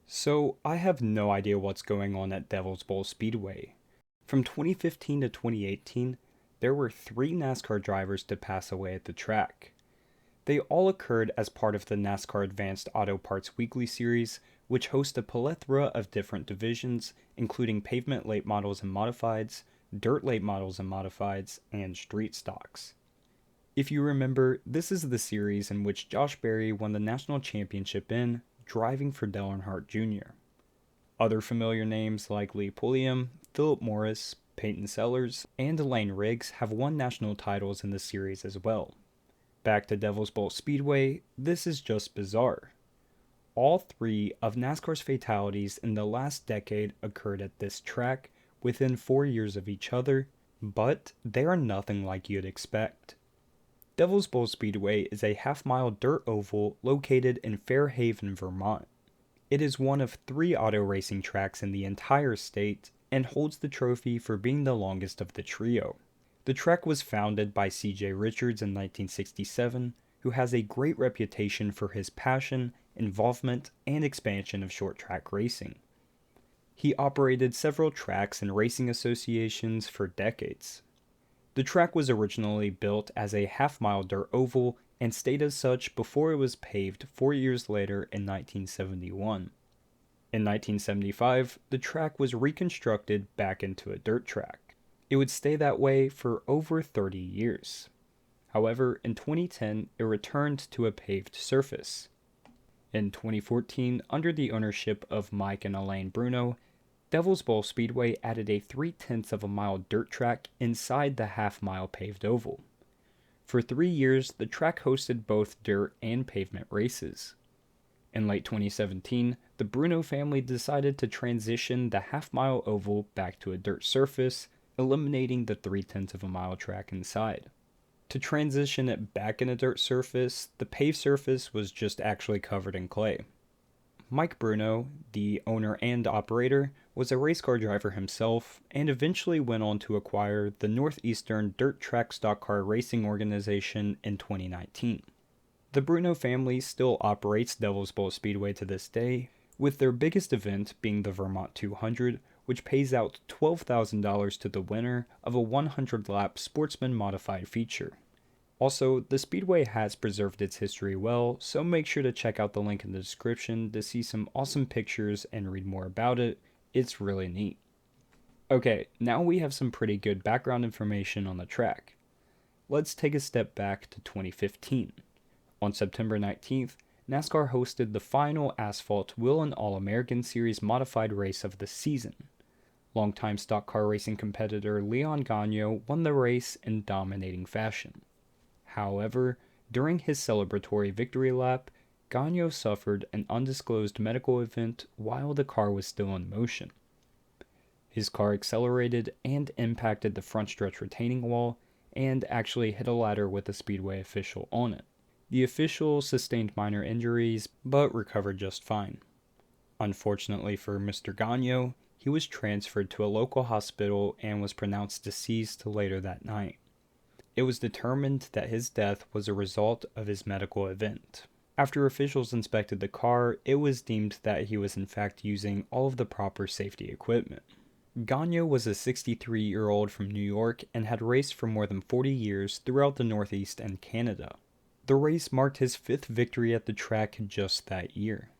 So, I have no idea what's going on at Devil's Bowl Speedway. From 2015 to 2018, there were three NASCAR drivers to pass away at the track. They all occurred as part of the NASCAR Advanced Auto Parts Weekly series, which hosts a plethora of different divisions, including pavement late models and modifieds, dirt late models and modifieds, and street stocks. If you remember, this is the series in which Josh Berry won the national championship in driving for Dale Earnhardt Jr. Other familiar names like Lee Pulliam, Philip Morris, Peyton Sellers, and Elaine Riggs have won national titles in the series as well. Back to Devil's Bowl Speedway, this is just bizarre. All three of NASCAR's fatalities in the last decade occurred at this track within 4 years of each other, but they are nothing like you'd expect. Devil's Bowl Speedway is a half-mile dirt oval located in Fairhaven, Vermont. It is one of three auto racing tracks in the entire state and holds the trophy for being the longest of the trio. The track was founded by C.J. Richards in 1967, who has a great reputation for his passion, involvement, and expansion of short track racing. He operated several tracks and racing associations for decades. The track was originally built as a half-mile dirt oval and stayed as such before it was paved 4 years later in 1971. In 1975, the track was reconstructed back into a dirt track. It would stay that way for over 30 years. However, in 2010, it returned to a paved surface. In 2014, under the ownership of Mike and Elaine Bruno, Devil's Bowl Speedway added a 3/10 of a mile dirt track inside the half-mile paved oval. For 3 years, the track hosted both dirt and pavement races. In late 2017, the Bruno family decided to transition the half-mile oval back to a dirt surface, eliminating the 3/10 of a mile track inside. To transition it back in a dirt surface, the paved surface was just actually covered in clay. Mike Bruno, the owner and operator, was a race car driver himself and eventually went on to acquire the Northeastern Dirt Track Stock Car Racing Organization in 2019. The Bruno family still operates Devil's Bowl Speedway to this day, with their biggest event being the Vermont 200, which pays out $12,000 to the winner of a 100-lap sportsman modified feature. Also, the Speedway has preserved its history well, so make sure to check out the link in the description to see some awesome pictures and read more about it. It's really neat. Okay, now we have some pretty good background information on the track. Let's take a step back to 2015. On September 19th, NASCAR hosted the final Asphalt Whelen All-American Series modified race of the season. Longtime stock car racing competitor Leon Gagno won the race in dominating fashion. However, during his celebratory victory lap, Gagno suffered an undisclosed medical event while the car was still in motion. His car accelerated and impacted the front stretch retaining wall and actually hit a ladder with a Speedway official on it. The official sustained minor injuries but recovered just fine. Unfortunately for Mr. Gagno, he was transferred to a local hospital and was pronounced deceased later that night. It was determined that his death was a result of his medical event. After officials inspected the car, it was deemed that he was in fact using all of the proper safety equipment. Gagno was a 63-year-old from New York and had raced for more than 40 years throughout the Northeast and Canada. The race marked his fifth victory at the track just that year.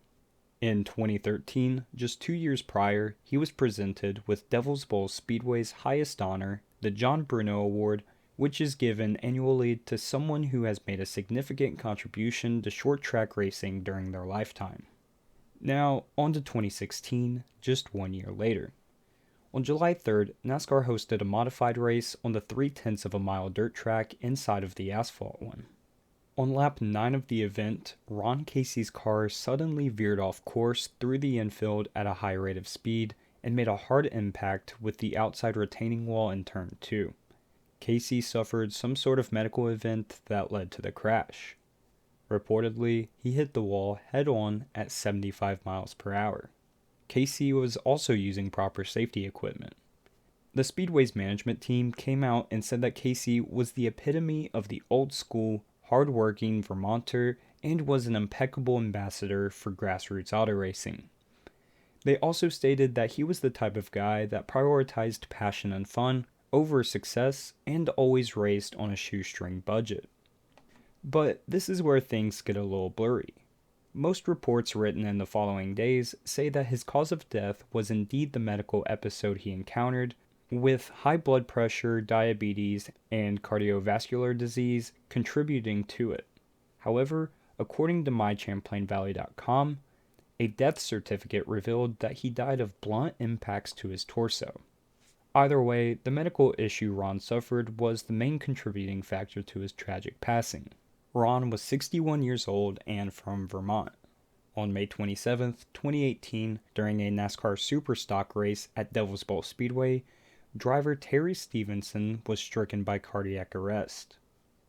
In 2013, just 2 years prior, he was presented with Devil's Bowl Speedway's highest honor, the John Bruno Award, which is given annually to someone who has made a significant contribution to short track racing during their lifetime. Now, on to 2016, just 1 year later. On July 3rd, NASCAR hosted a modified race on the 3/10 of a mile dirt track inside of the asphalt one. On lap 9 of the event, Ron Casey's car suddenly veered off course through the infield at a high rate of speed and made a hard impact with the outside retaining wall in turn 2. Casey suffered some sort of medical event that led to the crash. Reportedly, he hit the wall head-on at 75 miles per hour. Casey was also using proper safety equipment. The Speedway's management team came out and said that Casey was the epitome of the old-school, hard-working Vermonter and was an impeccable ambassador for grassroots auto racing. They also stated that he was the type of guy that prioritized passion and fun over success and always raced on a shoestring budget. But this is where things get a little blurry. Most reports written in the following days say that his cause of death was indeed the medical episode he encountered, with high blood pressure, diabetes, and cardiovascular disease contributing to it. However, according to mychamplainvalley.com, a death certificate revealed that he died of blunt impacts to his torso. Either way, the medical issue Ron suffered was the main contributing factor to his tragic passing. Ron was 61 years old and from Vermont. On May 27, 2018, during a NASCAR Superstock race at Devil's Bowl Speedway, driver Terry Stevenson was stricken by cardiac arrest.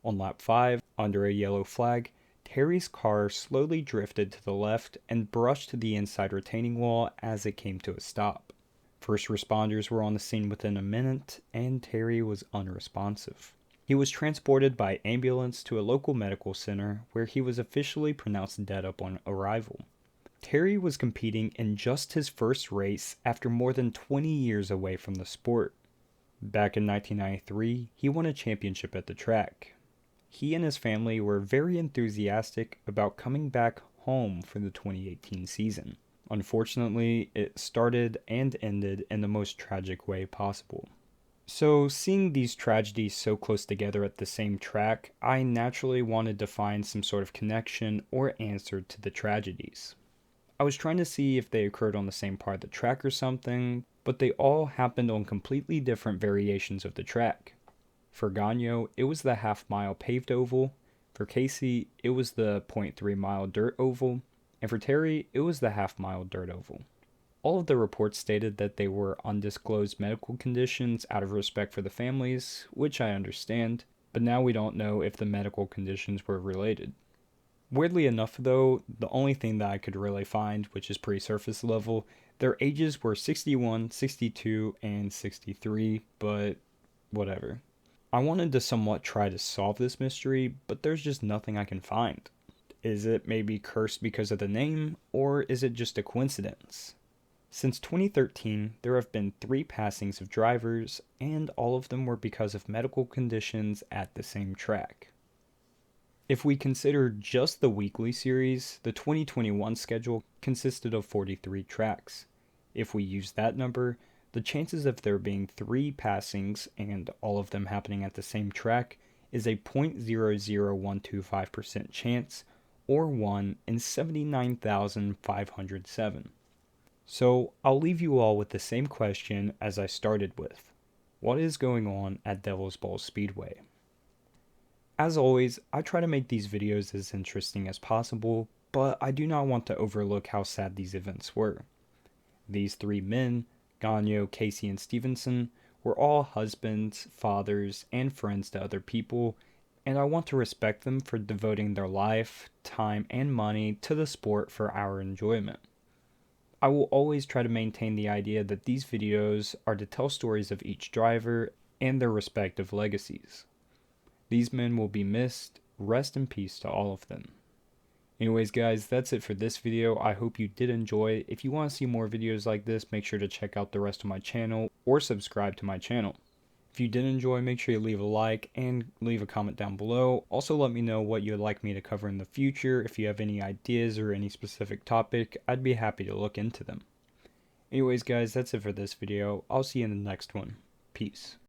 On lap 5, under a yellow flag, Terry's car slowly drifted to the left and brushed the inside retaining wall as it came to a stop. First responders were on the scene within a minute, and Terry was unresponsive. He was transported by ambulance to a local medical center where he was officially pronounced dead upon arrival. Terry was competing in just his first race after more than 20 years away from the sport. Back in 1993, he won a championship at the track. He and his family were very enthusiastic about coming back home for the 2018 season. Unfortunately, it started and ended in the most tragic way possible. So, seeing these tragedies so close together at the same track, I naturally wanted to find some sort of connection or answer to the tragedies. I was trying to see if they occurred on the same part of the track or something, but they all happened on completely different variations of the track. For Gagno, it was the half-mile paved oval. For Casey, it was the 0.3-mile dirt oval. And for Terry, it was the half-mile dirt oval. All of the reports stated that they were undisclosed medical conditions out of respect for the families, which I understand, but now we don't know if the medical conditions were related. Weirdly enough though, the only thing that I could really find, which is pretty surface level, their ages were 61, 62, and 63, but whatever. I wanted to somewhat try to solve this mystery, but there's just nothing I can find. Is it maybe cursed because of the name, or is it just a coincidence? Since 2013, there have been 3 passings of drivers, and all of them were because of medical conditions at the same track. If we consider just the weekly series, the 2021 schedule consisted of 43 tracks. If we use that number, the chances of there being 3 passings and all of them happening at the same track is a 0.00125% chance, or 1 in 79,507. So I'll leave you all with the same question as I started with. What is going on at Devil's Bowl Speedway? As always, I try to make these videos as interesting as possible, but I do not want to overlook how sad these events were. These 3 men, Gagno, Casey, and Stevenson, were all husbands, fathers, and friends to other people, and I want to respect them for devoting their life, time, and money to the sport for our enjoyment. I will always try to maintain the idea that these videos are to tell stories of each driver and their respective legacies. These men will be missed. Rest in peace to all of them. Anyways guys, that's it for this video. I hope you did enjoy. If you want to see more videos like this, make sure to check out the rest of my channel or subscribe to my channel. If you did enjoy, make sure you leave a like and leave a comment down below. Also let me know what you'd like me to cover in the future. If you have any ideas or any specific topic, I'd be happy to look into them. Anyways guys, that's it for this video. I'll see you in the next one. Peace.